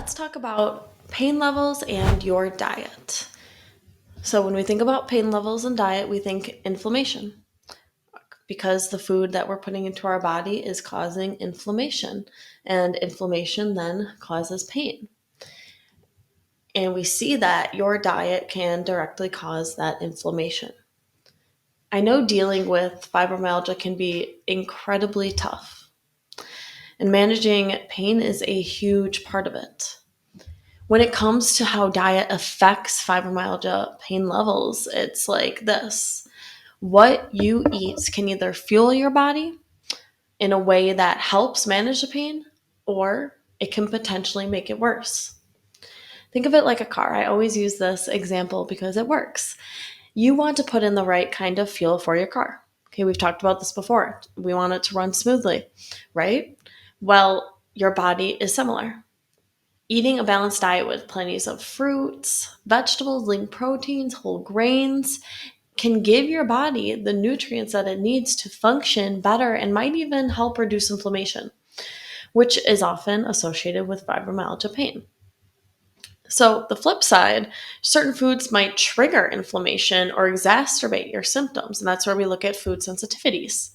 let's talk about pain levels and your diet. So, when we think about pain levels and diet, we think inflammation because the food that we're putting into our body is causing inflammation, and inflammation then causes pain. And we see that your diet can directly cause that inflammation. I know dealing with fibromyalgia can be incredibly tough, and managing pain is a huge part of it. When it comes to how diet affects fibromyalgia pain levels, it's like this. What you eat can either fuel your body in a way that helps manage the pain, or it can potentially make it worse. Think of it like a car. I always use this example because it works. You want to put in the right kind of fuel for your car. Okay, we've talked about this before. We want it to run smoothly, right? Well, your body is similar. Eating a balanced diet with plenty of fruits, vegetables, lean proteins, whole grains can give your body the nutrients that it needs to function better and might even help reduce inflammation, which is often associated with fibromyalgia pain. So, the flip side, certain foods might trigger inflammation or exacerbate your symptoms. And that's where we look at food sensitivities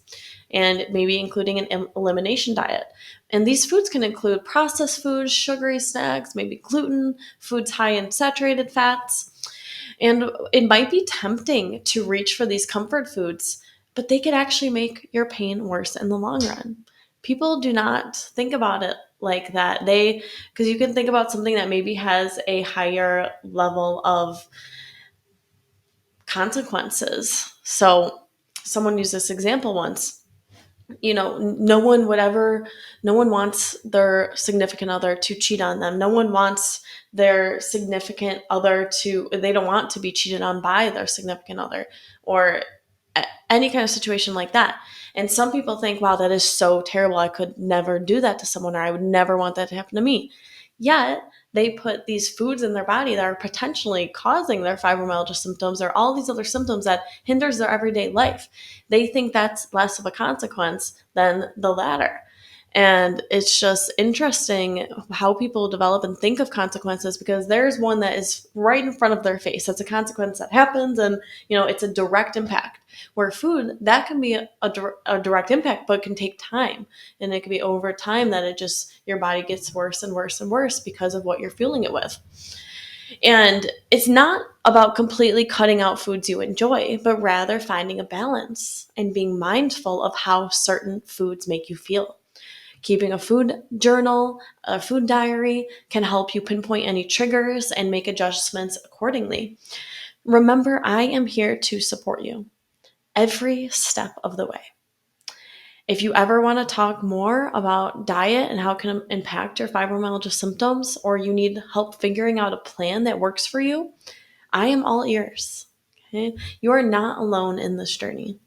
and maybe including an elimination diet. And these foods can include processed foods, sugary snacks, maybe gluten, foods high in saturated fats. And it might be tempting to reach for these comfort foods, but they could actually make your pain worse in the long run. People do not think about it like that. Because you can think about something that maybe has a higher level of consequences. So, someone used this example once. No one wants their significant other to cheat on them. No one wants their significant other they don't want to be cheated on by their significant other, or any kind of situation like that. And some people think, wow, that is so terrible. I could never do that to someone, or I would never want that to happen to me. Yet they put these foods in their body that are potentially causing their fibromyalgia symptoms or all these other symptoms that hinders their everyday life. They think that's less of a consequence than the latter. And it's just interesting how people develop and think of consequences, because there's one that is right in front of their face. That's a consequence that happens, and it's a direct impact. Where food, that can be a direct impact, but it can take time, and it can be over time that your body gets worse and worse and worse because of what you're fueling it with. And it's not about completely cutting out foods you enjoy, but rather finding a balance and being mindful of how certain foods make you feel. Keeping a food journal, a food diary can help you pinpoint any triggers and make adjustments accordingly. Remember, I am here to support you every step of the way. If you ever want to talk more about diet and how it can impact your fibromyalgia symptoms, or you need help figuring out a plan that works for you, I am all ears. Okay? You are not alone in this journey.